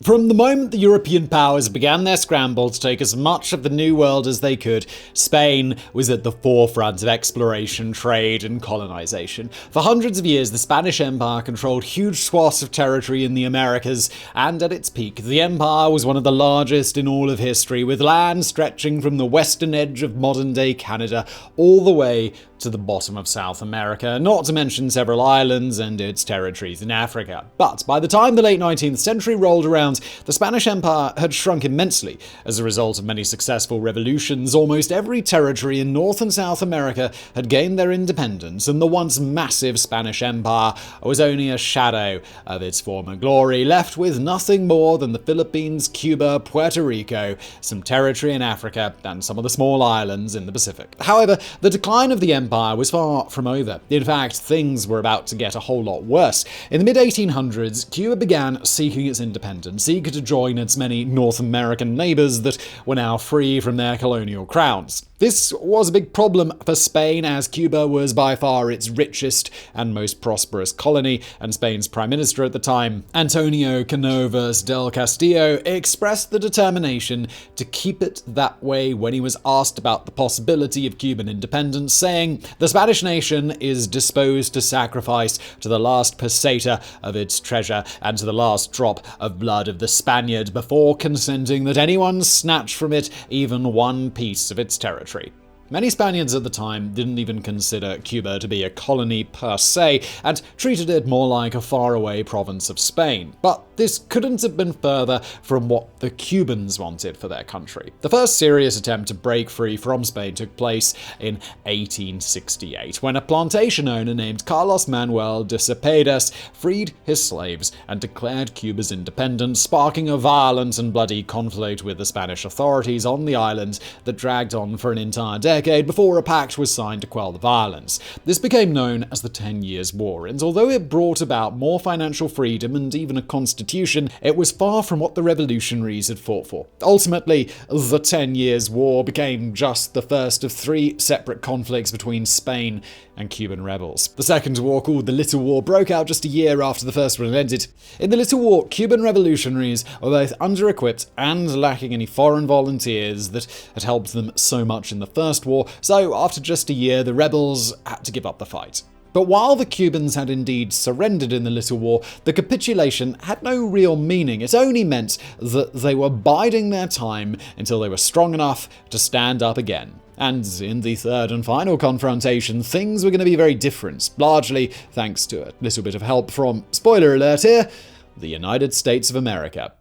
From the moment the European powers began their scramble to take as much of the New World as they could, Spain was at the forefront of exploration, trade, and colonization. For hundreds of years, the Spanish Empire controlled huge swaths of territory in the Americas, and at its peak, the empire was one of the largest in all of history, with land stretching from the western edge of modern-day Canada all the way to the bottom of South America, not to mention several islands and its territories in Africa. But by the time the late 19th century rolled around, the Spanish Empire had shrunk immensely. As a result of many successful revolutions, almost every territory in North and South America had gained their independence, and the once massive Spanish Empire was only a shadow of its former glory, left with nothing more than the Philippines, Cuba, Puerto Rico, some territory in Africa, and some of the small islands in the Pacific. However, the decline of the empire was far from over. In fact, things were about to get a whole lot worse. In the mid-1800s, Cuba began seeking its independence, eager to join its many North American neighbors that were now free from their colonial crowns. This was a big problem for Spain, as Cuba was by far its richest and most prosperous colony, and Spain's prime minister at the time, Antonio Canovas del Castillo, expressed the determination to keep it that way when he was asked about the possibility of Cuban independence, saying, "The Spanish nation is disposed to sacrifice to the last peseta of its treasure and to the last drop of blood of the Spaniard before consenting that anyone snatch from it even one piece of its territory." Many Spaniards at the time didn't even consider Cuba to be a colony per se, and treated it more like a faraway province of Spain. But this couldn't have been further from what the Cubans wanted for their country. The first serious attempt to break free from Spain took place in 1868, when a plantation owner named Carlos Manuel de Cepedas freed his slaves and declared Cuba's independence, sparking a violent and bloody conflict with the Spanish authorities on the island that dragged on for an entire decade before a pact was signed to quell the violence. This became known as the 10 Years' War, and although it brought about more financial freedom and even a constitution, it was far from what the revolutionaries had fought for. Ultimately, the 10 Years' War became just the first of 3 separate conflicts between Spain and Cuban rebels. The second war, called the Little War, broke out just a year after the first one had ended. In the Little War, Cuban revolutionaries were both under-equipped and lacking any foreign volunteers that had helped them so much in the First War, so after just a year, the rebels had to give up the fight. But while the Cubans had indeed surrendered in the Little War, the capitulation had no real meaning. It only meant that they were biding their time until they were strong enough to stand up again. And in the third and final confrontation, things were going to be very different, largely thanks to a little bit of help from, spoiler alert here, the United States of America.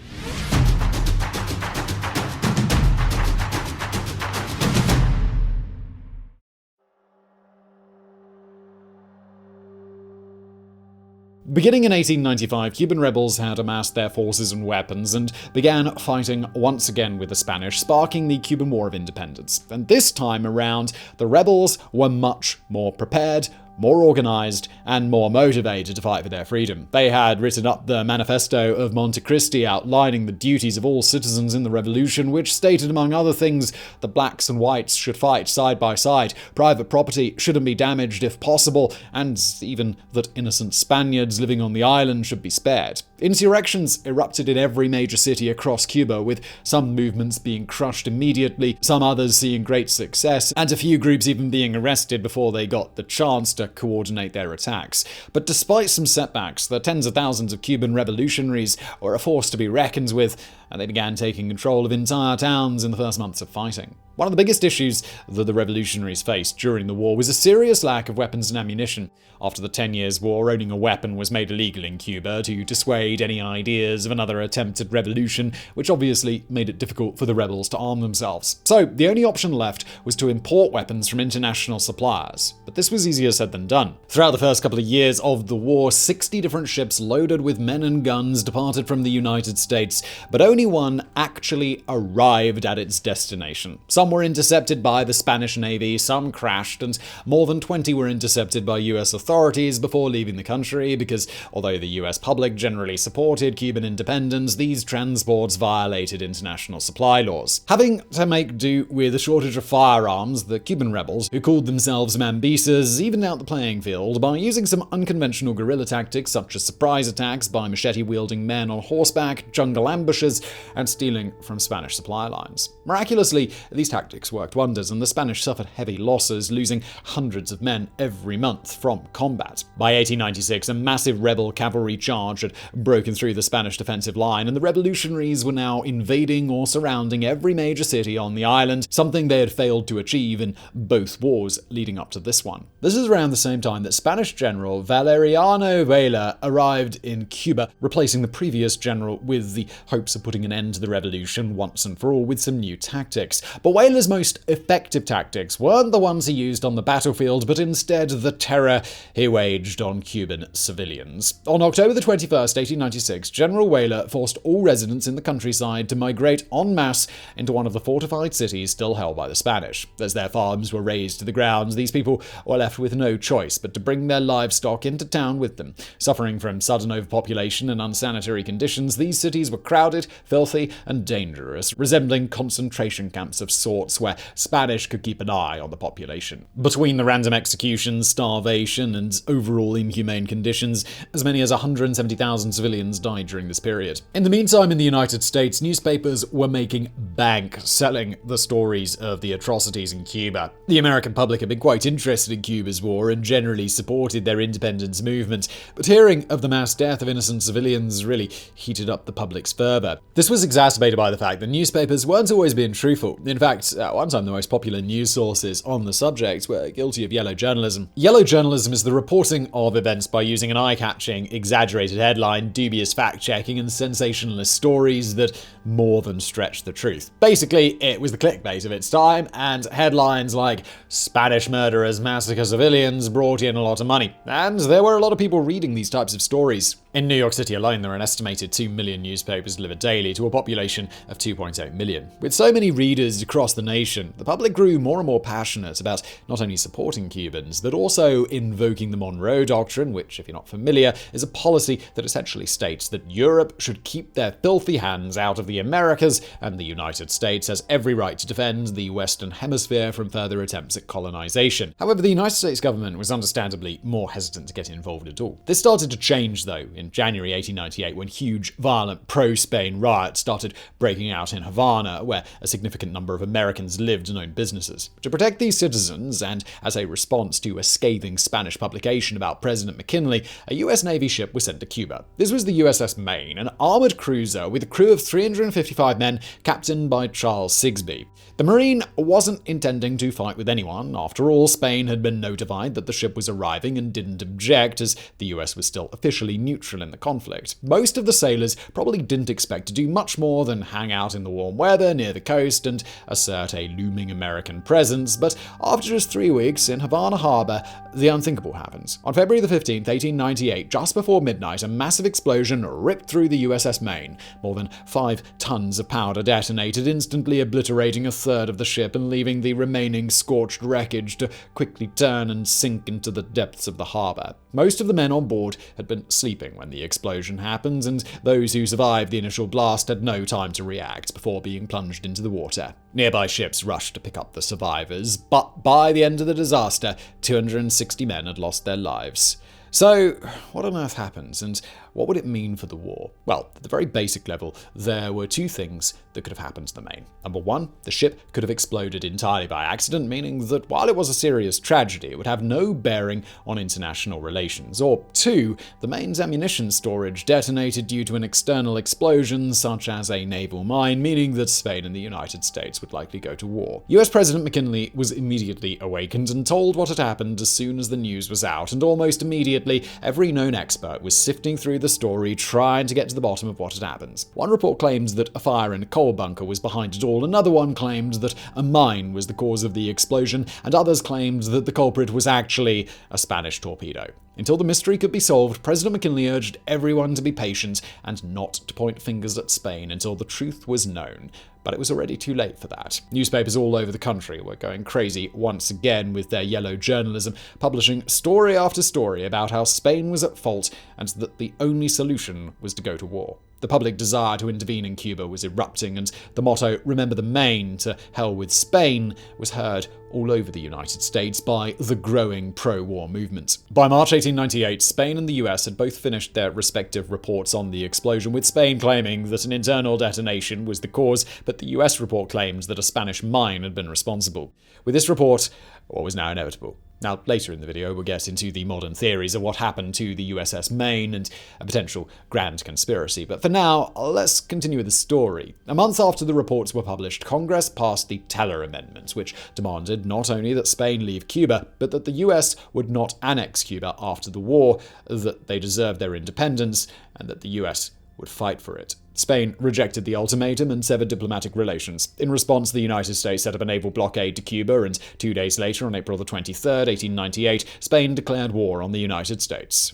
Beginning in 1895, Cuban rebels had amassed their forces and weapons and began fighting once again with the Spanish, sparking the Cuban War of Independence. And this time around, the rebels were much more prepared, more organized, and more motivated to fight for their freedom. They had written up the Manifesto of Montecristi, outlining the duties of all citizens in the revolution, which stated, among other things, that blacks and whites should fight side by side, private property shouldn't be damaged if possible, and even that innocent Spaniards living on the island should be spared. Insurrections erupted in every major city across Cuba, with some movements being crushed immediately, some others seeing great success, and a few groups even being arrested before they got the chance to coordinate their attacks. But despite some setbacks, the tens of thousands of Cuban revolutionaries were a force to be reckoned with, and they began taking control of entire towns in the first months of fighting. One of the biggest issues that the revolutionaries faced during the war was a serious lack of weapons and ammunition. After the 10 Years' War, owning a weapon was made illegal in Cuba to dissuade any ideas of another attempted revolution, which obviously made it difficult for the rebels to arm themselves. So the only option left was to import weapons from international suppliers. But this was easier said than done. Throughout the first couple of years of the war, 60 different ships loaded with men and guns departed from the United States, but only one actually arrived at its destination. Some Some were intercepted by the Spanish Navy, some crashed, and more than 20 were intercepted by US authorities before leaving the country because, although the US public generally supported Cuban independence, these transports violated international supply laws. Having to make do with a shortage of firearms, the Cuban rebels, who called themselves Mambises, evened out the playing field by using some unconventional guerrilla tactics such as surprise attacks by machete-wielding men on horseback, jungle ambushes, and stealing from Spanish supply lines. Miraculously, these tactics worked wonders, and the Spanish suffered heavy losses, losing hundreds of men every month from combat. By 1896, a massive rebel cavalry charge had broken through the Spanish defensive line, and the revolutionaries were now invading or surrounding every major city on the island, something they had failed to achieve in both wars leading up to this one. This is around the same time that Spanish General Valeriano Weyler arrived in Cuba, replacing the previous general with the hopes of putting an end to the revolution once and for all with some new tactics. But Weyler's most effective tactics weren't the ones he used on the battlefield, but instead the terror he waged on Cuban civilians. On October the 21st, 1896, General Weyler forced all residents in the countryside to migrate en masse into one of the fortified cities still held by the Spanish. As their farms were razed to the ground, these people were left with no choice but to bring their livestock into town with them. Suffering from sudden overpopulation and unsanitary conditions, these cities were crowded, filthy, and dangerous, resembling concentration camps of sorts where Spanish could keep an eye on the population. Between the random executions, starvation, and overall inhumane conditions, as many as 170,000 civilians died during this period. In the meantime, in the United States, newspapers were making bank selling the stories of the atrocities in Cuba. The American public had been quite interested in Cuba's war and generally supported their independence movement, but hearing of the mass death of innocent civilians really heated up the public's fervor. This was exacerbated by the fact that newspapers weren't always being truthful. In fact, at one time the most popular news sources on the subject were guilty of yellow journalism. Yellow journalism is the reporting of events by using an eye-catching, exaggerated headline, dubious fact-checking, and sensationalist stories that more than stretch the truth. Basically, it was the clickbait of its time, and headlines like "Spanish murderers massacre civilians" brought in a lot of money. And there were a lot of people reading these types of stories. In New York City alone, there are an estimated 2 million newspapers delivered daily to a population of 2.8 million. With so many readers across the nation, the public grew more and more passionate about not only supporting Cubans, but also invoking the Monroe Doctrine, which, if you're not familiar, is a policy that essentially states that Europe should keep their filthy hands out of the Americas, and the United States has every right to defend the Western Hemisphere from further attempts at colonization. However, the United States government was understandably more hesitant to get involved at all. This started to change, though, in January 1898, when huge, violent pro-Spain riots started breaking out in Havana, where a significant number of Americans lived and owned businesses. To protect these citizens, and as a response to a scathing Spanish publication about President McKinley, a US Navy ship was sent to Cuba. This was the USS Maine, an armored cruiser with a crew of 355 men, captained by Charles Sigsbee. The Marine wasn't intending to fight with anyone. After all, Spain had been notified that the ship was arriving and didn't object, as the US was still officially neutral in the conflict. Most of the sailors probably didn't expect to do much more than hang out in the warm weather near the coast and assert a looming American presence, but after just 3 weeks in Havana Harbor, the unthinkable happens. On February the 15th, 1898, just before midnight, a massive explosion ripped through the USS Maine. More than 5 tons of powder detonated, instantly obliterating a third of the ship and leaving the remaining scorched wreckage to quickly turn and sink into the depths of the harbor. Most of the men on board had been sleeping when the explosion happened, and those who survived the initial blast had no time to react before being plunged into the water. Nearby ships rushed to pick up the survivors, but by the end of the disaster, 260 men had lost their lives. So, what on earth happens, and what would it mean for the war? Well, at the very basic level, there were 2 things that could have happened to the Maine. Number 1, the ship could have exploded entirely by accident, meaning that while it was a serious tragedy, it would have no bearing on international relations. Or 2, the Maine's ammunition storage detonated due to an external explosion, such as a naval mine, meaning that Spain and the United States would likely go to war. US President McKinley was immediately awakened and told what had happened as soon as the news was out, and almost immediately, every known expert was sifting through the story, trying to get to the bottom of what had happened. One report claimed that a fire in a coal bunker was behind it all, another one claimed that a mine was the cause of the explosion, and others claimed that the culprit was actually a Spanish torpedo. Until the mystery could be solved, President McKinley urged everyone to be patient and not to point fingers at Spain until the truth was known. But it was already too late for that. Newspapers all over the country were going crazy once again with their yellow journalism, publishing story after story about how Spain was at fault and that the only solution was to go to war. The public desire to intervene in Cuba was erupting, and the motto, "Remember the Maine, to hell with Spain," was heard all over the United States by the growing pro-war movement. By March 1898, Spain and the US had both finished their respective reports on the explosion, with Spain claiming that an internal detonation was the cause, but the US report claimed that a Spanish mine had been responsible. With this report, what was now inevitable. Now, later in the video, we'll get into the modern theories of what happened to the USS Maine and a potential grand conspiracy. But for now, let's continue with the story. A month after the reports were published, Congress passed the Teller Amendment, which demanded not only that Spain leave Cuba, but that the US would not annex Cuba after the war, that they deserved their independence, and that the US would fight for it. Spain rejected the ultimatum and severed diplomatic relations. In response, the United States set up a naval blockade to Cuba, and 2 days later, on April 23, 1898, Spain declared war on the United States.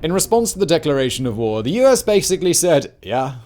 In response to the declaration of war, the US basically said, yeah,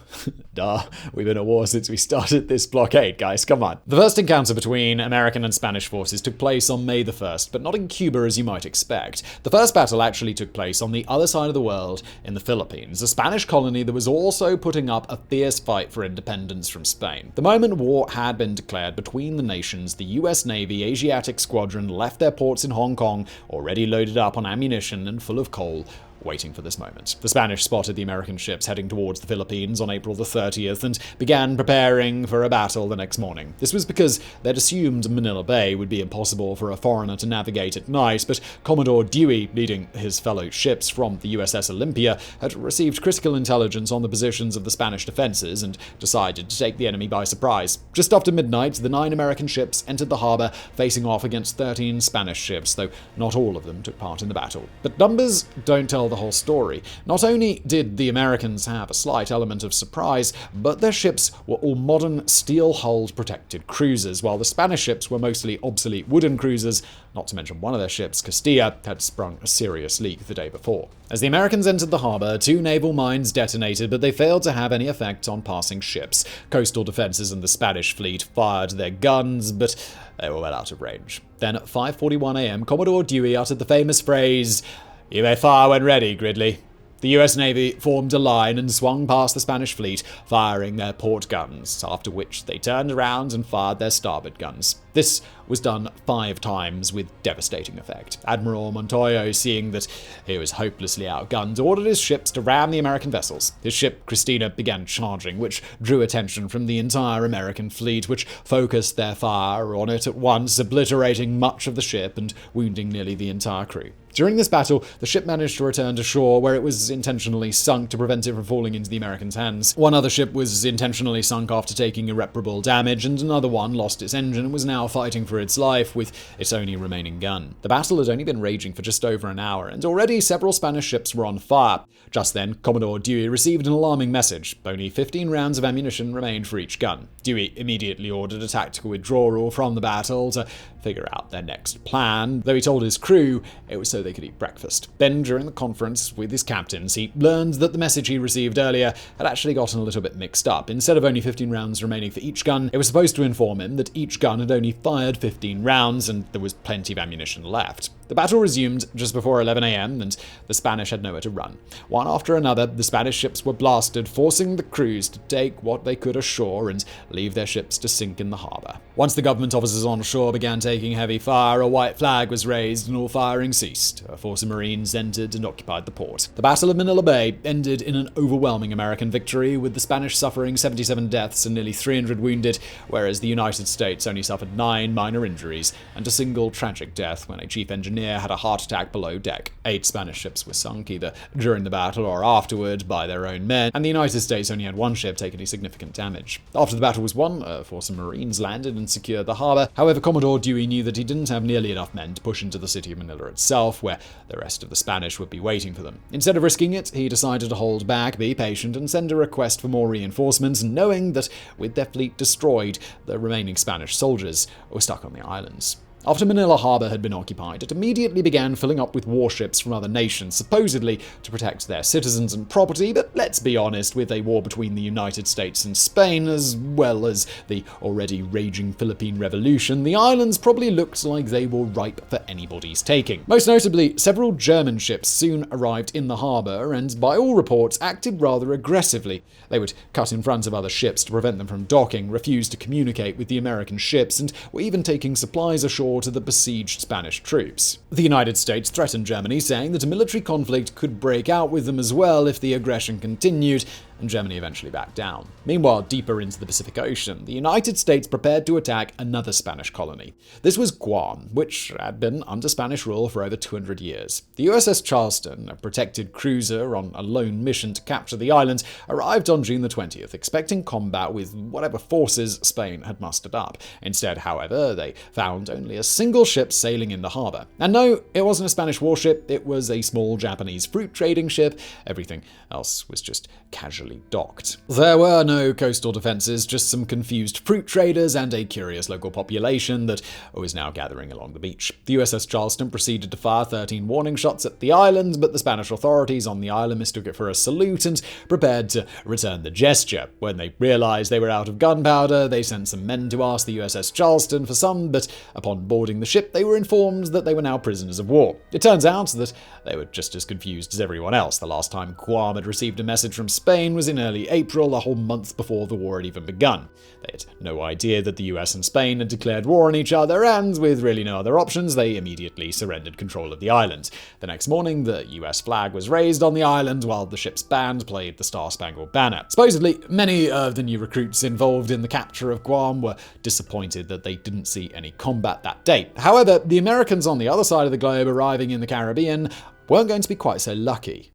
duh, we've been at war since we started this blockade, guys, come on. The first encounter between American and Spanish forces took place on May the 1st, but not in Cuba as you might expect. The first battle actually took place on the other side of the world, in the Philippines, a Spanish colony that was also putting up a fierce fight for independence from Spain. The moment war had been declared between the nations, the US Navy Asiatic Squadron left their ports in Hong Kong, already loaded up on ammunition and full of coal, waiting for this moment. The Spanish spotted the American ships heading towards the Philippines on April the 30th and began preparing for a battle the next morning. This was because they'd assumed Manila Bay would be impossible for a foreigner to navigate at night, but Commodore Dewey, leading his fellow ships from the USS Olympia, had received critical intelligence on the positions of the Spanish defenses and decided to take the enemy by surprise. Just after midnight, the 9 American ships entered the harbor, facing off against 13 Spanish ships, though not all of them took part in the battle. But numbers don't tell the whole story. Not only did the Americans have a slight element of surprise, but their ships were all modern, steel-hulled protected cruisers, while the Spanish ships were mostly obsolete wooden cruisers, not to mention one of their ships, Castilla, had sprung a serious leak the day before. As the Americans entered the harbor, 2 naval mines detonated, but they failed to have any effect on passing ships. Coastal defenses and the Spanish fleet fired their guns, but they were well out of range. Then at 5:41 a.m., Commodore Dewey uttered the famous phrase, "You may fire when ready, Gridley." The US Navy formed a line and swung past the Spanish fleet, firing their port guns, after which they turned around and fired their starboard guns. This was done 5 times with devastating effect. Admiral Montojo, seeing that he was hopelessly outgunned, ordered his ships to ram the American vessels. His ship, Cristina, began charging, which drew attention from the entire American fleet, which focused their fire on it at once, obliterating much of the ship and wounding nearly the entire crew. During this battle, the ship managed to return to shore, where it was intentionally sunk to prevent it from falling into the Americans' hands. One other ship was intentionally sunk after taking irreparable damage, and another one lost its engine and was now fighting for its life with its only remaining gun. The battle had only been raging for just over an hour, and already several Spanish ships were on fire. Just then, Commodore Dewey received an alarming message. Only 15 rounds of ammunition remained for each gun. Dewey immediately ordered a tactical withdrawal from the battle to figure out their next plan, though he told his crew it was so they could eat breakfast. Then, during the conference with his captains, he learned that the message he received earlier had actually gotten a little bit mixed up. Instead of only 15 rounds remaining for each gun, it was supposed to inform him that each gun had only fired 15 rounds and there was plenty of ammunition left. The battle resumed just before 11 a.m. and the Spanish had nowhere to run. One after another, the Spanish ships were blasted, forcing the crews to take what they could ashore and leave their ships to sink in the harbor. Once the government officers on shore began taking heavy fire, a white flag was raised and all firing ceased. A force of Marines entered and occupied the port. The Battle of Manila Bay ended in an overwhelming American victory, with the Spanish suffering 77 deaths and nearly 300 wounded, whereas the United States only suffered 9 minor injuries and a single tragic death when a chief engineer engineer had a heart attack below deck. 8 Spanish ships were sunk either during the battle or afterward by their own men, and the United States only had 1 ship take any significant damage. After the battle was won, a force of Marines landed and secured the harbour. However, Commodore Dewey knew that he didn't have nearly enough men to push into the city of Manila itself, where the rest of the Spanish would be waiting for them. Instead of risking it, he decided to hold back, be patient, and send a request for more reinforcements, knowing that with their fleet destroyed, the remaining Spanish soldiers were stuck on the islands. After Manila Harbor had been occupied, it immediately began filling up with warships from other nations, supposedly to protect their citizens and property, but let's be honest, with a war between the United States and Spain, as well as the already raging Philippine Revolution, the islands probably looked like they were ripe for anybody's taking. Most notably, several German ships soon arrived in the harbor, and by all reports acted rather aggressively. They would cut in front of other ships to prevent them from docking, refuse to communicate with the American ships, and were even taking supplies ashore to the besieged Spanish troops. The United States threatened Germany, saying that a military conflict could break out with them as well if the aggression continued, and Germany eventually backed down. Meanwhile, deeper into the Pacific Ocean, the United States prepared to attack another Spanish colony. This was Guam, which had been under Spanish rule for over 200 years. The USS Charleston, a protected cruiser on a lone mission to capture the island, arrived on June the 20th, expecting combat with whatever forces Spain had mustered up. Instead, however, they found only a single ship sailing in the harbor. And no, it wasn't a Spanish warship, it was a small Japanese fruit trading ship. Everything else was just casually docked. There were no coastal defenses, just some confused fruit traders and a curious local population that was now gathering along the beach. The USS Charleston proceeded to fire 13 warning shots at the island, but the Spanish authorities on the island mistook it for a salute and prepared to return the gesture. When they realized they were out of gunpowder, they sent some men to ask the USS Charleston for some, but upon boarding the ship, they were informed that they were now prisoners of war. It turns out that they were just as confused as everyone else. The last time Guam had received a message from Spain was in early April, a whole month before the war had even begun. They had no idea that the US and Spain had declared war on each other, and with really no other options, they immediately surrendered control of the island. The next morning, the US flag was raised on the island while the ship's band played the Star-Spangled Banner. Supposedly, many of the new recruits involved in the capture of Guam were disappointed that they didn't see any combat that day. However, the Americans on the other side of the globe arriving in the Caribbean weren't going to be quite so lucky.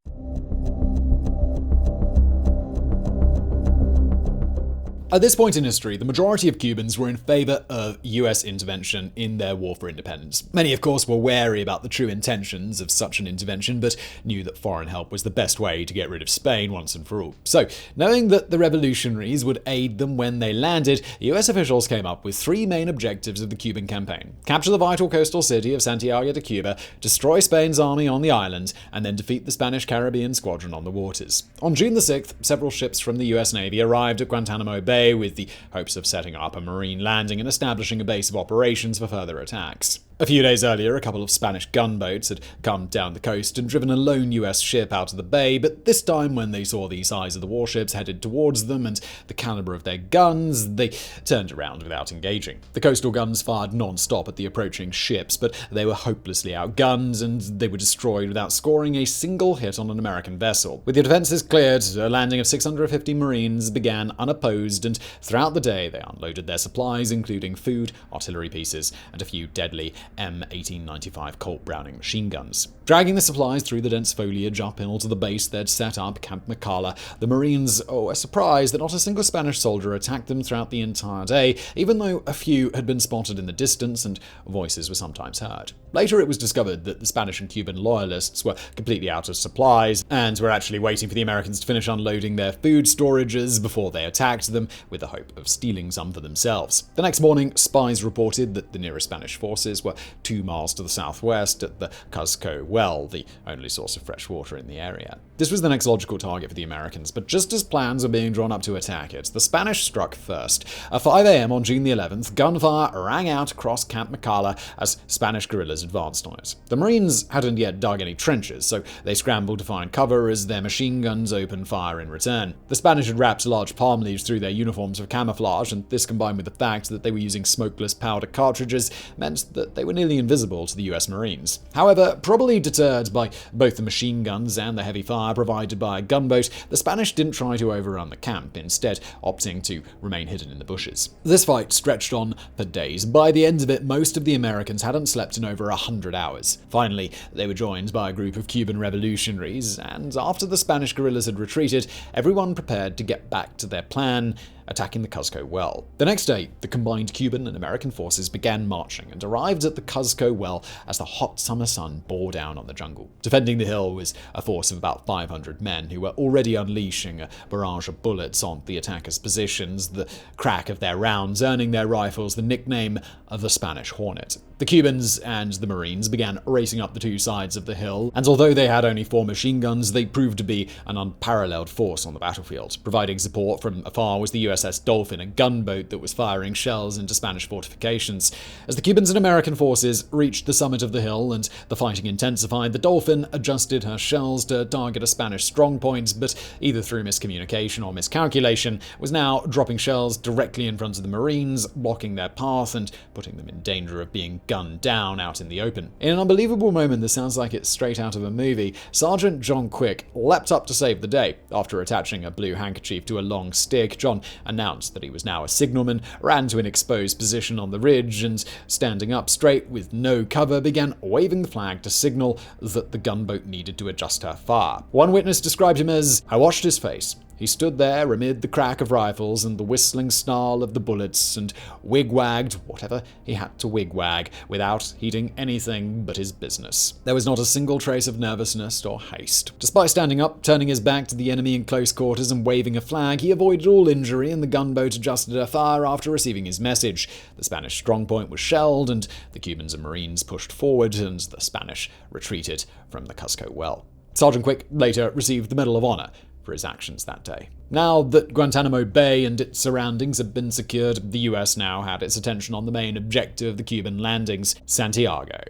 At this point in history, the majority of Cubans were in favor of US intervention in their war for independence. Many, of course, were wary about the true intentions of such an intervention, but knew that foreign help was the best way to get rid of Spain once and for all. So, knowing that the revolutionaries would aid them when they landed, US officials came up with 3 main objectives of the Cuban campaign: capture the vital coastal city of Santiago de Cuba, destroy Spain's army on the island, and then defeat the Spanish Caribbean Squadron on the waters. On June the 6th, several ships from the US Navy arrived at Guantanamo Bay with the hopes of setting up a marine landing and establishing a base of operations for further attacks. A few days earlier, a couple of Spanish gunboats had come down the coast and driven a lone US ship out of the bay, but this time when they saw the size of the warships headed towards them and the caliber of their guns, they turned around without engaging. The coastal guns fired non-stop at the approaching ships, but they were hopelessly outgunned and they were destroyed without scoring a single hit on an American vessel. With the defenses cleared, a landing of 650 Marines began unopposed, and throughout the day they unloaded their supplies, including food, artillery pieces, and a few deadly M1895 Colt Browning machine guns. Dragging the supplies through the dense foliage uphill to the base they'd set up, Camp McCalla, the Marines were surprised that not a single Spanish soldier attacked them throughout the entire day, even though a few had been spotted in the distance and voices were sometimes heard. Later it was discovered that the Spanish and Cuban loyalists were completely out of supplies and were actually waiting for the Americans to finish unloading their food storages before they attacked them, with the hope of stealing some for themselves. The next morning, spies reported that the nearest Spanish forces were 2 miles to the southwest at the Cuzco Well, the only source of fresh water in the area. This was the next logical target for the Americans, but just as plans were being drawn up to attack it, the Spanish struck first. At 5 a.m. on June the 11th, gunfire rang out across Camp McCalla as Spanish guerrillas advanced on it. The Marines hadn't yet dug any trenches, so they scrambled to find cover as their machine guns opened fire in return. The Spanish had wrapped large palm leaves through their uniforms for camouflage, and this combined with the fact that they were using smokeless powder cartridges meant that they they were nearly invisible to the US Marines. However, probably deterred by both the machine guns and the heavy fire provided by a gunboat, the Spanish didn't try to overrun the camp, instead opting to remain hidden in the bushes. This fight stretched on for days. By the end of it, most of the Americans hadn't slept in over 100 hours. Finally, they were joined by a group of Cuban revolutionaries, and after the Spanish guerrillas had retreated, everyone prepared to get back to their plan, attacking the Cuzco Well. The next day, the combined Cuban and American forces began marching and arrived at the Cuzco Well as the hot summer sun bore down on the jungle. Defending the hill was a force of about 500 men who were already unleashing a barrage of bullets on the attackers' positions, the crack of their rounds earning their rifles the nickname of the Spanish Hornet. The Cubans and the Marines began racing up the two sides of the hill, and although they had only 4 machine guns, they proved to be an unparalleled force on the battlefield. Providing support from afar was the USS Dolphin, a gunboat that was firing shells into Spanish fortifications. As the Cubans and American forces reached the summit of the hill and the fighting intensified, the Dolphin adjusted her shells to target a Spanish strongpoint, but either through miscommunication or miscalculation, was now dropping shells directly in front of the Marines, blocking their path and putting them in danger of being gunned down out in the open. In an unbelievable moment that sounds like it's straight out of a movie, Sergeant John Quick leapt up to save the day. After attaching a blue handkerchief to a long stick, John announced that he was now a signalman, ran to an exposed position on the ridge, and standing up straight with no cover, began waving the flag to signal that the gunboat needed to adjust her fire. One witness described him as, "I watched his face. He stood there amid the crack of rifles and the whistling snarl of the bullets and wigwagged whatever he had to wigwag without heeding anything but his business. There was not a single trace of nervousness or haste. Despite standing up, turning his back to the enemy in close quarters and waving a flag, he avoided all injury and the gunboat adjusted her fire after receiving his message. The Spanish strongpoint was shelled and the Cubans and Marines pushed forward and the Spanish retreated from the Cuzco Well." Sergeant Quick later received the Medal of Honor for his actions that day. Now that Guantanamo Bay and its surroundings had been secured, the US now had its attention on the main objective of the Cuban landings, Santiago.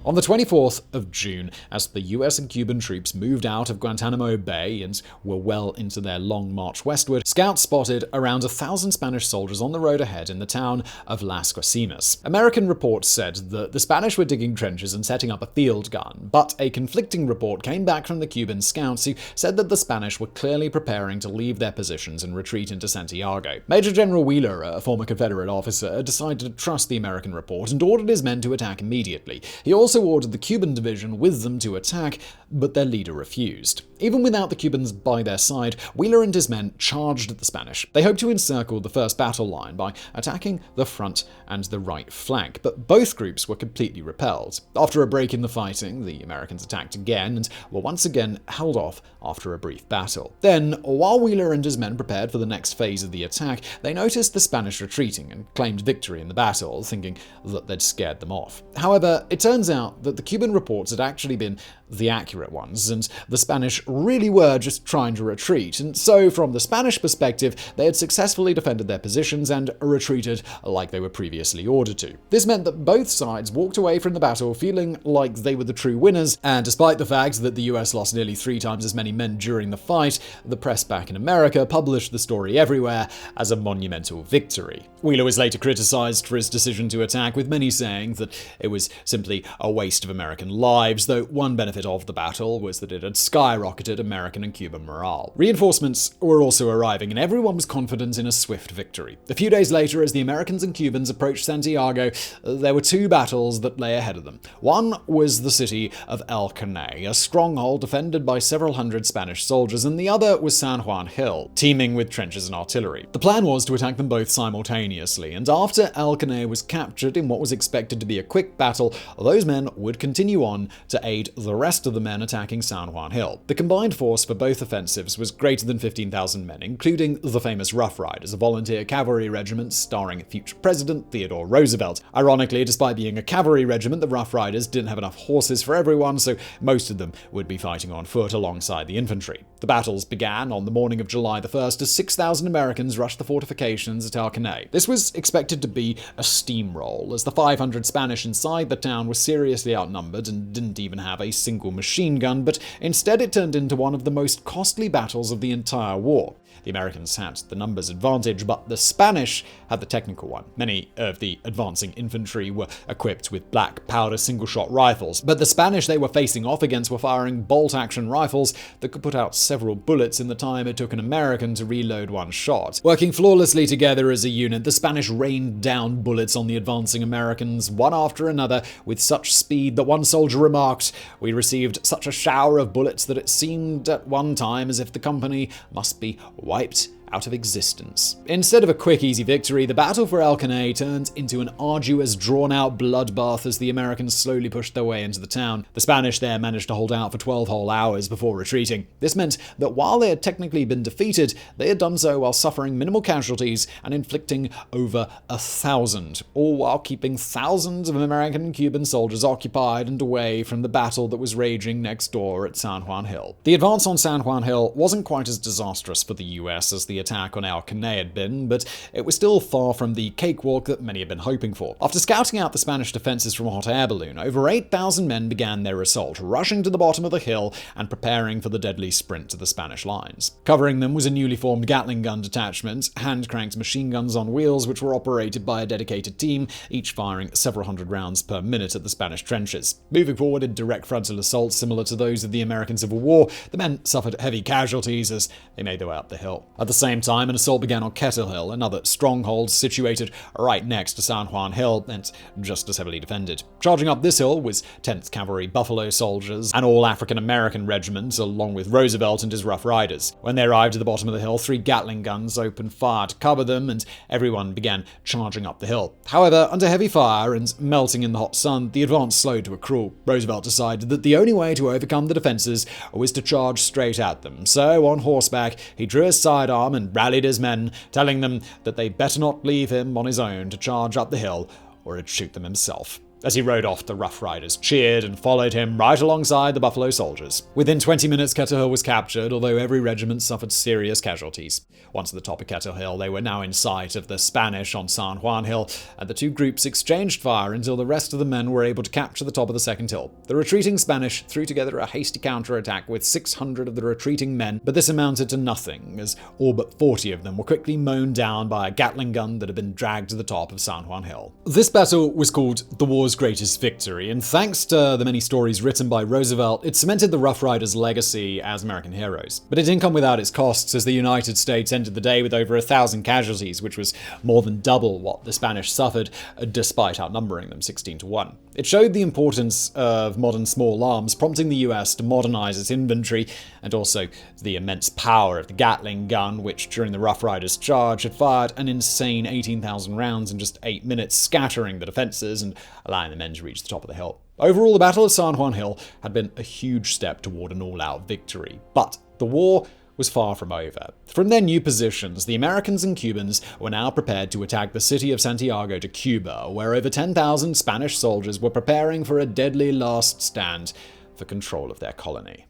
On the 24th of June, as the US and Cuban troops moved out of Guantanamo Bay and were well into their long march westward, scouts spotted around 1,000 Spanish soldiers on the road ahead in the town of Las Guasimas. American reports said that the Spanish were digging trenches and setting up a field gun, but a conflicting report came back from the Cuban scouts who said that the Spanish were clearly preparing to leave their positions and retreat into Santiago. Major General Weyler, a former Confederate officer, decided to trust the American report and ordered his men to attack immediately. He also ordered the Cuban division with them to attack, but their leader refused. Even without the Cubans by their side, Weyler and his men charged at the Spanish. They hoped to encircle the first battle line by attacking the front and the right flank, but both groups were completely repelled. After a break in the fighting, the Americans attacked again and were once again held off after a brief battle. Then, while Weyler and his men prepared for the next phase of the attack, they noticed the Spanish retreating and claimed victory in the battle, thinking that they'd scared them off. However, it turns out that the Cuban reports had actually been the accurate ones, and the Spanish really were just trying to retreat, and so from the Spanish perspective, they had successfully defended their positions and retreated like they were previously ordered to. This meant that both sides walked away from the battle feeling like they were the true winners, and despite the fact that the US lost nearly 3 times as many men during the fight, the press back in America published the story everywhere as a monumental victory. Weyler was later criticized for his decision to attack, with many saying that it was simply a waste of American lives, though one benefit of the battle was that it had skyrocketed American and Cuban morale. Reinforcements were also arriving, and everyone was confident in a swift victory. A few days later, as the Americans and Cubans approached Santiago, there were 2 battles that lay ahead of them. One was the city of El Caney, a stronghold defended by several hundred Spanish soldiers, and the other was San Juan Hill, teeming with trenches and artillery. The plan was to attack them both simultaneously, and after El Caney was captured in what was expected to be a quick battle, those men would continue on to aid the rest of the men attacking San Juan Hill. The combined force for both offensives was greater than 15,000 men, including the famous Rough Riders, a volunteer cavalry regiment starring future President Theodore Roosevelt. Ironically, despite being a cavalry regiment, the Rough Riders didn't have enough horses for everyone, so most of them would be fighting on foot alongside the infantry. The battles began on the morning of July the 1st as 6,000 Americans rushed the fortifications at El Caney. This was expected to be a steamroll, as the 500 Spanish inside the town were seriously outnumbered and didn't even have a single machine gun, but instead it turned into one of the most costly battles of the entire war. The Americans had the numbers advantage, but the Spanish had the technical one. Many of the advancing infantry were equipped with black powder single-shot rifles, but the Spanish they were facing off against were firing bolt-action rifles that could put out several bullets in the time it took an American to reload one shot. Working flawlessly together as a unit, the Spanish rained down bullets on the advancing Americans, one after another, with such speed that one soldier remarked, "We received such a shower of bullets that it seemed at one time as if the company must be wiped out of existence." Instead of a quick, easy victory, the battle for El Caney turned into an arduous, drawn-out bloodbath as the Americans slowly pushed their way into the town. The Spanish there managed to hold out for 12 whole hours before retreating. This meant that while they had technically been defeated, they had done so while suffering minimal casualties and inflicting over 1,000, all while keeping thousands of American and Cuban soldiers occupied and away from the battle that was raging next door at San Juan Hill. The advance on San Juan Hill wasn't quite as disastrous for the US as the attack on El Caney had been, but it was still far from the cakewalk that many had been hoping for. After scouting out the Spanish defenses from a hot air balloon, over 8,000 men began their assault, rushing to the bottom of the hill and preparing for the deadly sprint to the Spanish lines. Covering them was a newly formed Gatling Gun detachment, hand-cranked machine guns on wheels which were operated by a dedicated team, each firing several hundred rounds per minute at the Spanish trenches. Moving forward in direct frontal assaults similar to those of the American Civil War, the men suffered heavy casualties as they made their way up the hill. At the same time, an assault began on Kettle Hill, another stronghold situated right next to San Juan Hill and just as heavily defended. Charging up this hill was 10th Cavalry Buffalo Soldiers, an all-African-American regiment, along with Roosevelt and his Rough Riders. When they arrived at the bottom of the hill, 3 Gatling guns opened fire to cover them, and everyone began charging up the hill. However, under heavy fire and melting in the hot sun, the advance slowed to a crawl. Roosevelt decided that the only way to overcome the defenses was to charge straight at them. So, on horseback, he drew his sidearm and rallied his men, telling them that they better not leave him on his own to charge up the hill, or he'd shoot them himself. As he rode off, the Rough Riders cheered and followed him right alongside the Buffalo Soldiers. Within 20 minutes, Kettle Hill was captured, although every regiment suffered serious casualties. Once at the top of Kettle Hill, they were now in sight of the Spanish on San Juan Hill, and the two groups exchanged fire until the rest of the men were able to capture the top of the second hill. The retreating Spanish threw together a hasty counterattack with 600 of the retreating men, but this amounted to nothing, as all but 40 of them were quickly mown down by a Gatling gun that had been dragged to the top of San Juan Hill. This battle was called the war's greatest victory, and thanks to the many stories written by Roosevelt, it cemented the Rough Riders' legacy as American heroes. But it didn't come without its costs, as the United States ended the day with over 1,000 casualties, which was more than double what the Spanish suffered, despite outnumbering them 16-1. It showed the importance of modern small arms, prompting the US to modernize its infantry, and also the immense power of the Gatling gun, which during the Rough Riders' charge had fired an insane 18,000 rounds in just 8 minutes, scattering the defenses and allowing the men to reach the top of the hill. Overall, the Battle of San Juan Hill had been a huge step toward an all-out victory, but the war was far from over. From their new positions, the Americans and Cubans were now prepared to attack the city of Santiago de Cuba, where over 10,000 Spanish soldiers were preparing for a deadly last stand for control of their colony.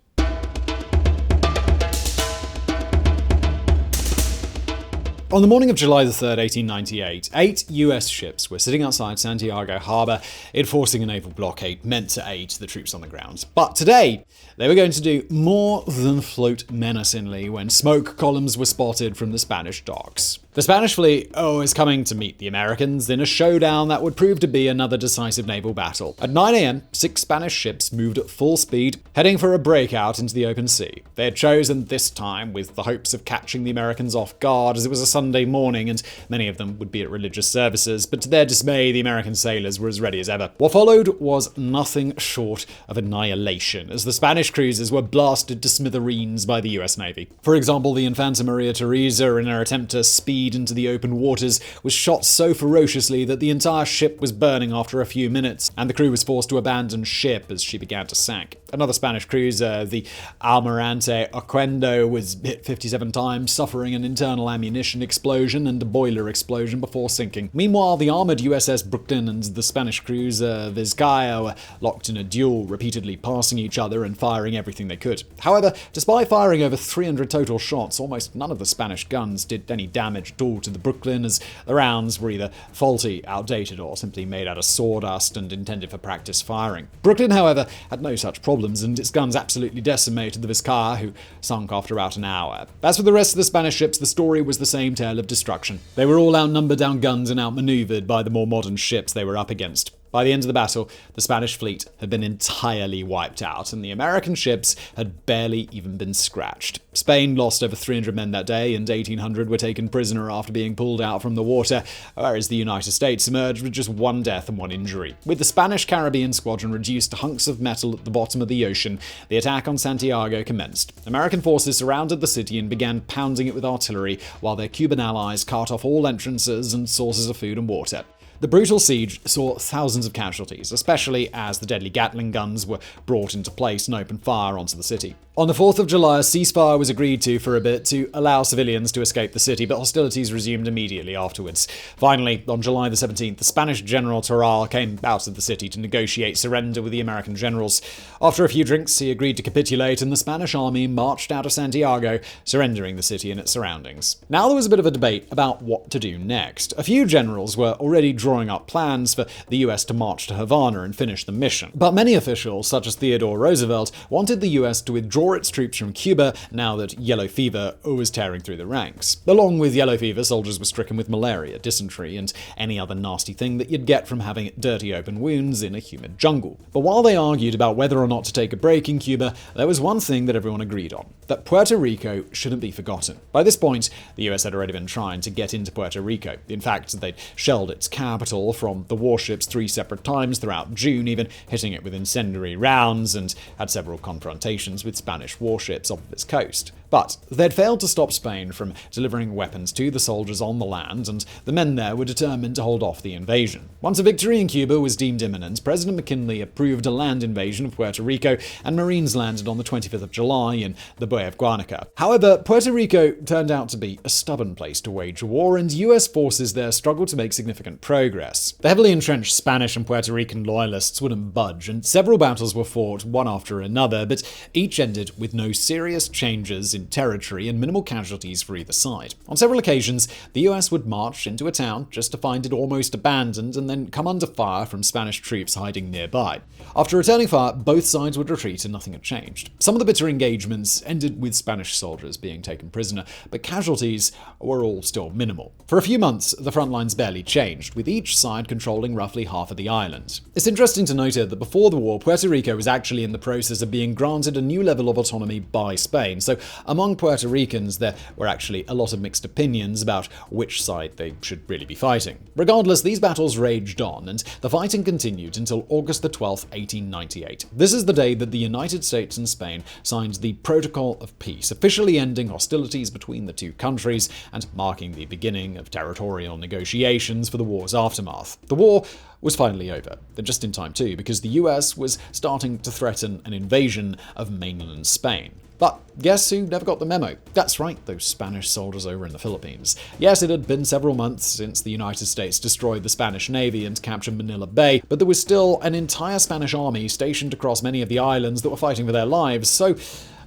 On the morning of July 3rd, 1898, 8 US ships were sitting outside Santiago Harbor, enforcing a naval blockade meant to aid the troops on the ground. But today, they were going to do more than float menacingly when smoke columns were spotted from the Spanish docks. The Spanish fleet was coming to meet the Americans in a showdown that would prove to be another decisive naval battle. At 9 a.m., 6 Spanish ships moved at full speed, heading for a breakout into the open sea. They had chosen this time with the hopes of catching the Americans off guard, as it was a Sunday morning and many of them would be at religious services, but to their dismay, the American sailors were as ready as ever. What followed was nothing short of annihilation, as the Spanish cruisers were blasted to smithereens by the US Navy. For example, the Infanta Teresa, in her attempt to speed into the open waters, was shot so ferociously that the entire ship was burning after a few minutes, and the crew was forced to abandon ship as she began to sink. Another Spanish cruiser, the Almirante Oquendo, was hit 57 times, suffering an internal ammunition explosion and a boiler explosion before sinking. Meanwhile, the armored USS Brooklyn and the Spanish cruiser Vizcaya were locked in a duel, repeatedly passing each other and firing everything they could. However, despite firing over 300 total shots, almost none of the Spanish guns did any damage much at all to the Brooklyn, as the rounds were either faulty, outdated, or simply made out of sawdust and intended for practice firing. Brooklyn, however, had no such problems, and its guns absolutely decimated the Vizcaya, who sunk after about an hour. As for the rest of the Spanish ships, the story was the same tale of destruction. They were all outnumbered, outgunned, and outmaneuvered by the more modern ships they were up against. By the end of the battle, the Spanish fleet had been entirely wiped out, and the American ships had barely even been scratched. Spain lost over 300 men that day, and 1,800 were taken prisoner after being pulled out from the water, whereas the United States emerged with just 1 death and 1 injury. With the Spanish Caribbean squadron reduced to hunks of metal at the bottom of the ocean, the attack on Santiago commenced. American forces surrounded the city and began pounding it with artillery, while their Cuban allies cut off all entrances and sources of food and water. The brutal siege saw thousands of casualties, especially as the deadly Gatling guns were brought into place and opened fire onto the city. On the 4th of July, a ceasefire was agreed to for a bit to allow civilians to escape the city, but hostilities resumed immediately afterwards. Finally, on July the 17th, the Spanish General Toral came out of the city to negotiate surrender with the American generals. After a few drinks, he agreed to capitulate, and the Spanish army marched out of Santiago, surrendering the city and its surroundings. Now there was a bit of a debate about what to do next. A few generals were already drawing up plans for the US to march to Havana and finish the mission. But many officials, such as Theodore Roosevelt, wanted the US to withdraw its troops from Cuba now that yellow fever was tearing through the ranks. Along with yellow fever, soldiers were stricken with malaria, dysentery, and any other nasty thing that you'd get from having dirty open wounds in a humid jungle. But while they argued about whether or not to take a break in Cuba, there was one thing that everyone agreed on: that Puerto Rico shouldn't be forgotten. By this point, the US had already been trying to get into Puerto Rico. In fact, they'd shelled its capital from the warships 3 separate times throughout June, even hitting it with incendiary rounds, and had several confrontations with Spanish warships off of its coast. But they'd failed to stop Spain from delivering weapons to the soldiers on the land, and the men there were determined to hold off the invasion. Once a victory in Cuba was deemed imminent, President McKinley approved a land invasion of Puerto Rico, and Marines landed on the 25th of July in the Bay of Guanica. However, Puerto Rico turned out to be a stubborn place to wage war, and US forces there struggled to make significant progress. The heavily entrenched Spanish and Puerto Rican loyalists wouldn't budge, and several battles were fought one after another, but each ended with no serious changes in territory and minimal casualties for either side. On several occasions, the US would march into a town just to find it almost abandoned and then come under fire from Spanish troops hiding nearby. After returning fire, both sides would retreat and nothing had changed. Some of the bitter engagements ended with Spanish soldiers being taken prisoner, but casualties were all still minimal. For a few months, the front lines barely changed, with each side controlling roughly half of the island. It's interesting to note here that before the war, Puerto Rico was actually in the process of being granted a new level of autonomy by Spain, so among Puerto Ricans there were actually a lot of mixed opinions about which side they should really be fighting. Regardless, these battles raged on, and the fighting continued until August the 12th, 1898. This is the day that the United States and Spain signed the Protocol of Peace, officially ending hostilities between the two countries and marking the beginning of territorial negotiations for the war's aftermath. The war was finally over. Then just in time too, because the US was starting to threaten an invasion of mainland Spain. But guess who never got the memo? That's right, those Spanish soldiers over in the Philippines. Yes, it had been several months since the United States destroyed the Spanish Navy and captured Manila Bay, but there was still an entire Spanish army stationed across many of the islands that were fighting for their lives, so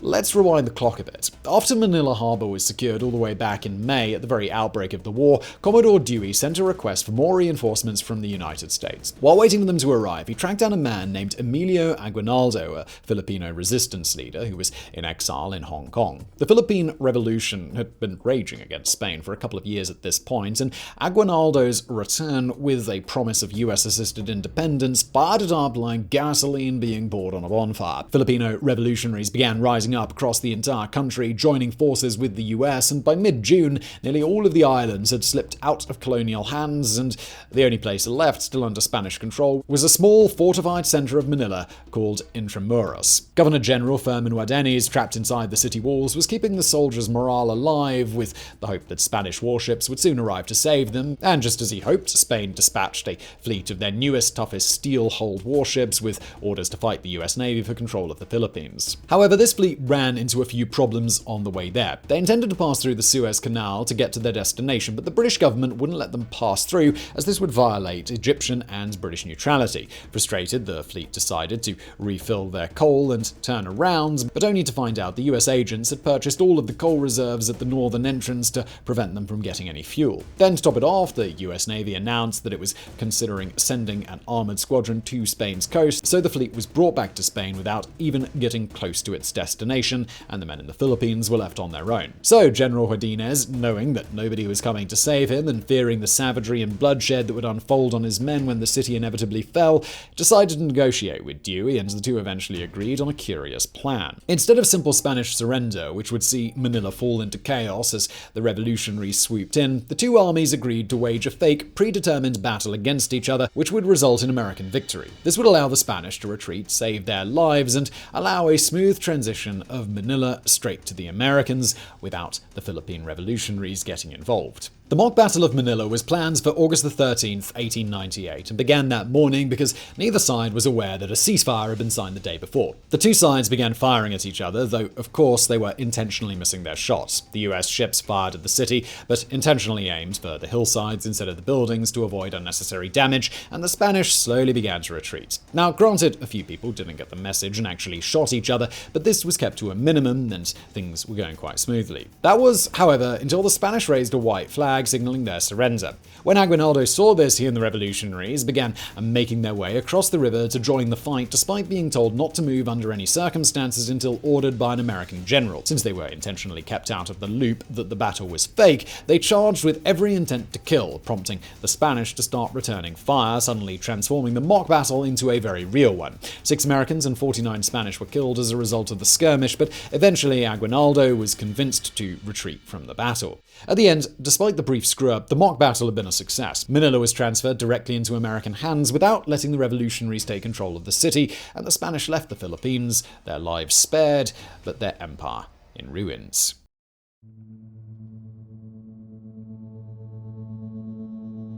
let's rewind the clock a bit. After Manila Harbor was secured all the way back in May, at the very outbreak of the war, Commodore Dewey sent a request for more reinforcements from the United States. While waiting for them to arrive, he tracked down a man named Emilio Aguinaldo, a Filipino resistance leader who was in exile in Hong Kong. The Philippine Revolution had been raging against Spain for a couple of years at this point, and Aguinaldo's return with a promise of US-assisted independence fired it up like gasoline being poured on a bonfire. Filipino revolutionaries began rising up across the entire country, joining forces with the US, and by mid-June, nearly all of the islands had slipped out of colonial hands, and the only place left still under Spanish control was a small fortified center of Manila called Intramuros. Governor General Fermin Wadeniz, trapped inside the city walls, was keeping the soldiers' morale alive with the hope that Spanish warships would soon arrive to save them, and just as he hoped, Spain dispatched a fleet of their newest, toughest steel-hulled warships with orders to fight the US Navy for control of the Philippines. However, this fleet fleet ran into a few problems on the way there. They intended to pass through the Suez Canal to get to their destination, but the British government wouldn't let them pass through, as this would violate Egyptian and British neutrality. Frustrated, the fleet decided to refill their coal and turn around, but only to find out the US agents had purchased all of the coal reserves at the northern entrance to prevent them from getting any fuel. Then, to top it off, the US Navy announced that it was considering sending an armored squadron to Spain's coast, so the fleet was brought back to Spain without even getting close to its destination, and the men in the Philippines were left on their own. So General Jardinez, knowing that nobody was coming to save him and fearing the savagery and bloodshed that would unfold on his men when the city inevitably fell, decided to negotiate with Dewey, and the two eventually agreed on a curious plan. Instead of simple Spanish surrender, which would see Manila fall into chaos as the revolutionaries swooped in, the two armies agreed to wage a fake, predetermined battle against each other, which would result in American victory. This would allow the Spanish to retreat, save their lives, and allow a smooth transition of Manila straight to the Americans without the Philippine revolutionaries getting involved. The mock Battle of Manila was planned for August 13th, 1898, and began that morning because neither side was aware that a ceasefire had been signed the day before. The two sides began firing at each other, though of course they were intentionally missing their shots. The US ships fired at the city, but intentionally aimed for the hillsides instead of the buildings to avoid unnecessary damage, and the Spanish slowly began to retreat. Now, granted, a few people didn't get the message and actually shot each other, but this was kept to a minimum, and things were going quite smoothly. That was, however, until the Spanish raised a white flag signaling their surrender. When Aguinaldo saw this, he and the revolutionaries began making their way across the river to join the fight, despite being told not to move under any circumstances until ordered by an American general. Since they were intentionally kept out of the loop that the battle was fake, they charged with every intent to kill, prompting the Spanish to start returning fire, suddenly transforming the mock battle into a very real one. 6 Americans and 49 Spanish were killed as a result of the skirmish, but eventually Aguinaldo was convinced to retreat from the battle. At the end, despite the brief screw-up, the mock battle had been a success. Manila was transferred directly into American hands without letting the revolutionaries take control of the city, and the Spanish left the Philippines, their lives spared, but their empire in ruins.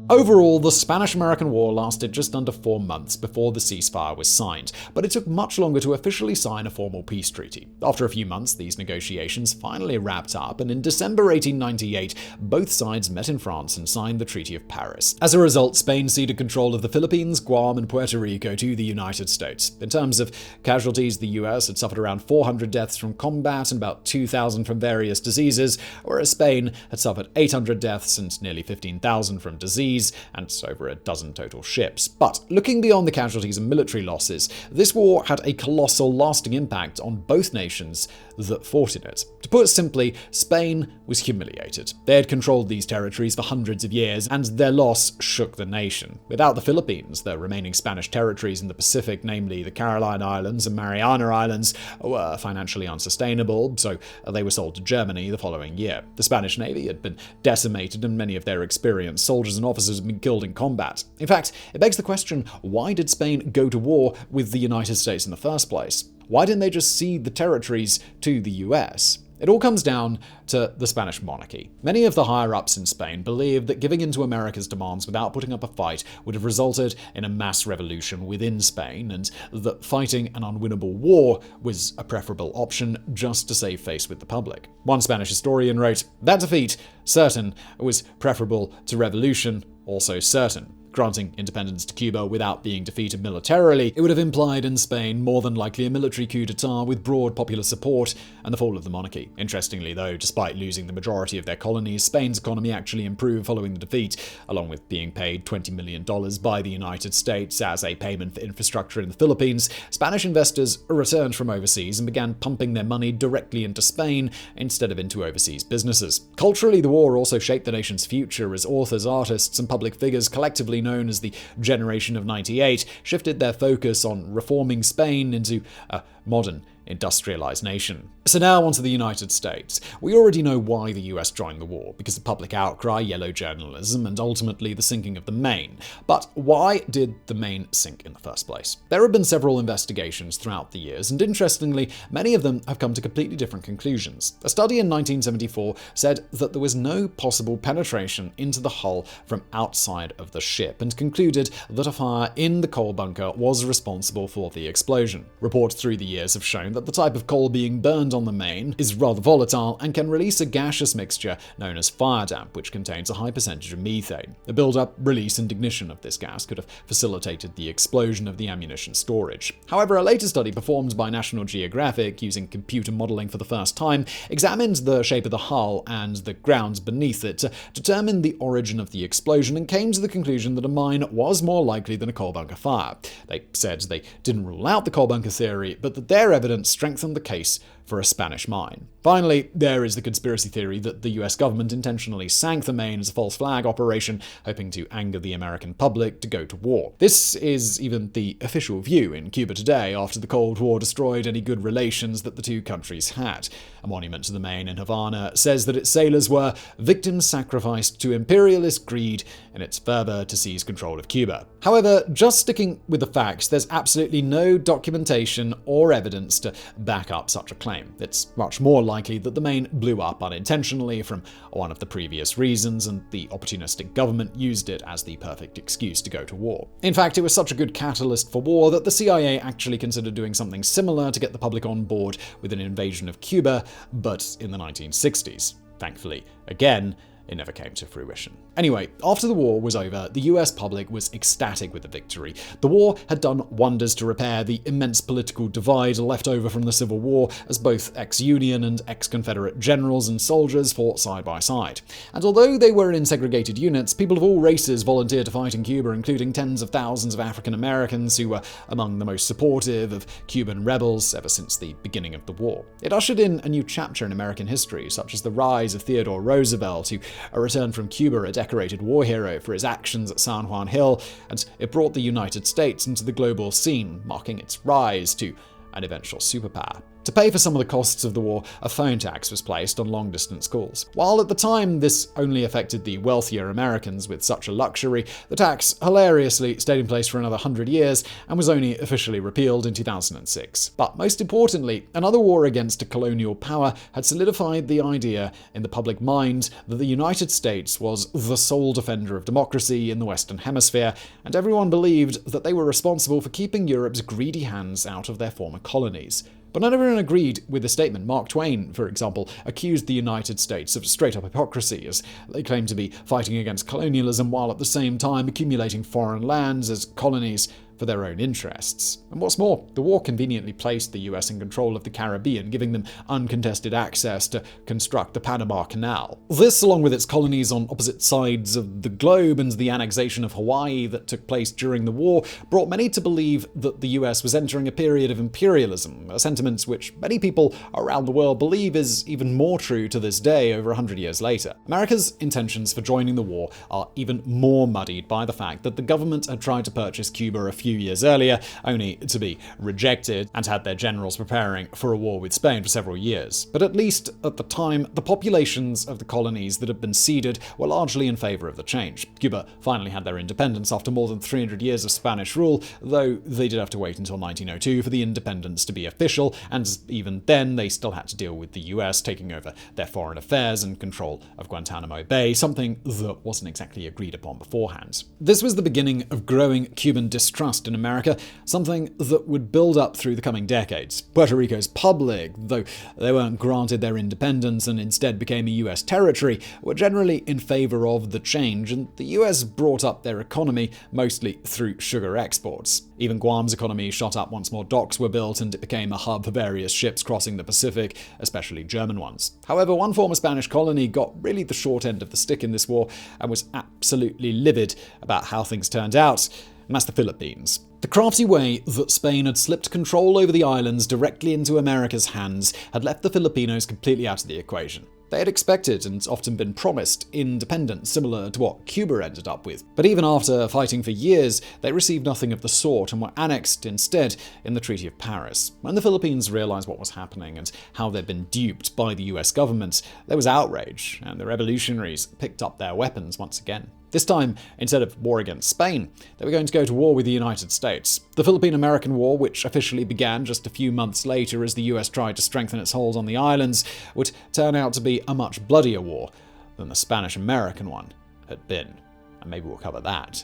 Overall, the Spanish-American War lasted just under 4 months before the ceasefire was signed, but it took much longer to officially sign a formal peace treaty. After a few months, these negotiations finally wrapped up, and in December 1898, both sides met in France and signed the Treaty of Paris. As a result, Spain ceded control of the Philippines, Guam, and Puerto Rico to the United States. In terms of casualties, the US had suffered around 400 deaths from combat and about 2,000 from various diseases, whereas Spain had suffered 800 deaths and nearly 15,000 from disease, and over a dozen total ships. But looking beyond the casualties and military losses, this war had a colossal lasting impact on both nations that fought in it. To put it simply, Spain was humiliated. They had controlled these territories for hundreds of years, and their loss shook the nation. Without the Philippines, the remaining Spanish territories in the Pacific, namely the Caroline Islands and Mariana Islands, were financially unsustainable, so they were sold to Germany the following year. The Spanish Navy had been decimated, and many of their experienced soldiers and officers had been killed in combat. In fact, it begs the question, why did Spain go to war with the United States in the first place? Why didn't they just cede the territories to the US? It all comes down to the Spanish monarchy. Many of the higher-ups in Spain believed that giving in to America's demands without putting up a fight would have resulted in a mass revolution within Spain, and that fighting an unwinnable war was a preferable option just to save face with the public. One Spanish historian wrote, "That defeat, certain, was preferable to revolution, also certain." Granting independence to Cuba without being defeated militarily, it would have implied in Spain more than likely a military coup d'etat with broad popular support and the fall of the monarchy. Interestingly, though, despite losing the majority of their colonies, Spain's economy actually improved following the defeat, along with being paid $20 million by the United States as a payment for infrastructure in the Philippines. Spanish investors returned from overseas and began pumping their money directly into Spain instead of into overseas businesses. Culturally, the war also shaped the nation's future as authors, artists, and public figures collectively known as the Generation of 98 shifted their focus on reforming Spain into a modern, industrialized nation. So now onto the United States. We already know why the US joined the war, because of public outcry, yellow journalism, and ultimately the sinking of the Maine. But why did the Maine sink in the first place? There have been several investigations throughout the years, and interestingly, many of them have come to completely different conclusions. A study in 1974 said that there was no possible penetration into the hull from outside of the ship, and concluded that a fire in the coal bunker was responsible for the explosion. Reports through the years have shown that the type of coal being burned on the Maine is rather volatile and can release a gaseous mixture known as fire damp, which contains a high percentage of methane. The build-up, release, and ignition of this gas could have facilitated the explosion of the ammunition storage. However, a later study performed by National Geographic, using computer modeling for the first time, examined the shape of the hull and the ground beneath it to determine the origin of the explosion and came to the conclusion that a mine was more likely than a coal bunker fire. They said they didn't rule out the coal bunker theory, but that their evidence strengthened the case for a Spanish mine. Finally, there is the conspiracy theory that the US government intentionally sank the Maine as a false flag operation, hoping to anger the American public to go to war. This is even the official view in Cuba today, after the Cold War destroyed any good relations that the two countries had. A monument to the Maine in Havana says that its sailors were victims sacrificed to imperialist greed in its fervor to seize control of Cuba. However, just sticking with the facts, there's absolutely no documentation or evidence to back up such a claim. It's much more likely that the Maine blew up unintentionally from one of the previous reasons, and the opportunistic government used it as the perfect excuse to go to war. In fact, it was such a good catalyst for war that the CIA actually considered doing something similar to get the public on board with an invasion of Cuba, but in the 1960s. Thankfully, again, it never came to fruition. Anyway, after the war was over, the US public was ecstatic with the victory. The war had done wonders to repair the immense political divide left over from the Civil War, as both ex-Union and ex-Confederate generals and soldiers fought side by side. And although they were in segregated units, people of all races volunteered to fight in Cuba, including tens of thousands of African Americans who were among the most supportive of Cuban rebels ever since the beginning of the war. It ushered in a new chapter in American history, such as the rise of Theodore Roosevelt, who returned from Cuba a decorated war hero for his actions at San Juan Hill, and it brought the United States into the global scene, marking its rise to an eventual superpower. To pay for some of the costs of the war, a phone tax was placed on long-distance calls. While at the time this only affected the wealthier Americans with such a luxury, the tax hilariously stayed in place for another 100 years and was only officially repealed in 2006. But most importantly, another war against a colonial power had solidified the idea in the public mind that the United States was the sole defender of democracy in the Western Hemisphere, and everyone believed that they were responsible for keeping Europe's greedy hands out of their former colonies. But not everyone agreed with the statement. Mark Twain, for example, accused the United States of straight-up hypocrisy, as they claimed to be fighting against colonialism while at the same time accumulating foreign lands as colonies for their own interests. And what's more, the war conveniently placed the US in control of the Caribbean, giving them uncontested access to construct the Panama Canal. This, along with its colonies on opposite sides of the globe and the annexation of Hawaii that took place during the war, brought many to believe that the US was entering a period of imperialism, a sentiment which many people around the world believe is even more true to this day over 100 years later. America's intentions for joining the war are even more muddied by the fact that the government had tried to purchase Cuba a few years earlier, only to be rejected, and had their generals preparing for a war with Spain for several years. But at least at the time, the populations of the colonies that had been ceded were largely in favor of the change. Cuba finally had their independence after more than 300 years of Spanish rule, though they did have to wait until 1902 for the independence to be official, and even then they still had to deal with the US taking over their foreign affairs and control of Guantanamo Bay, something that wasn't exactly agreed upon beforehand. This was the beginning of growing Cuban distrust in America, something that would build up through the coming decades. Puerto Rico's public, though they weren't granted their independence and instead became a US territory, were generally in favor of the change, and the US brought up their economy mostly through sugar exports. Even Guam's economy shot up once more docks were built, and it became a hub for various ships crossing the Pacific, especially German ones. However, one former Spanish colony got really the short end of the stick in this war and was absolutely livid about how things turned out, and that's the Philippines. The crafty way that Spain had slipped control over the islands directly into America's hands had left the Filipinos completely out of the equation. They had expected and often been promised independence, similar to what Cuba ended up with. But even after fighting for years, they received nothing of the sort and were annexed instead in the Treaty of Paris. When the Philippines realized what was happening and how they'd been duped by the US government, there was outrage, and the revolutionaries picked up their weapons once again. This time, instead of war against Spain, they were going to go to war with the United States. The Philippine-American War, which officially began just a few months later as the US tried to strengthen its hold on the islands, would turn out to be a much bloodier war than the Spanish-American one had been. And maybe we'll cover that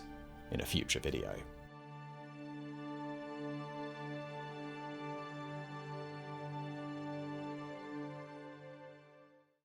in a future video.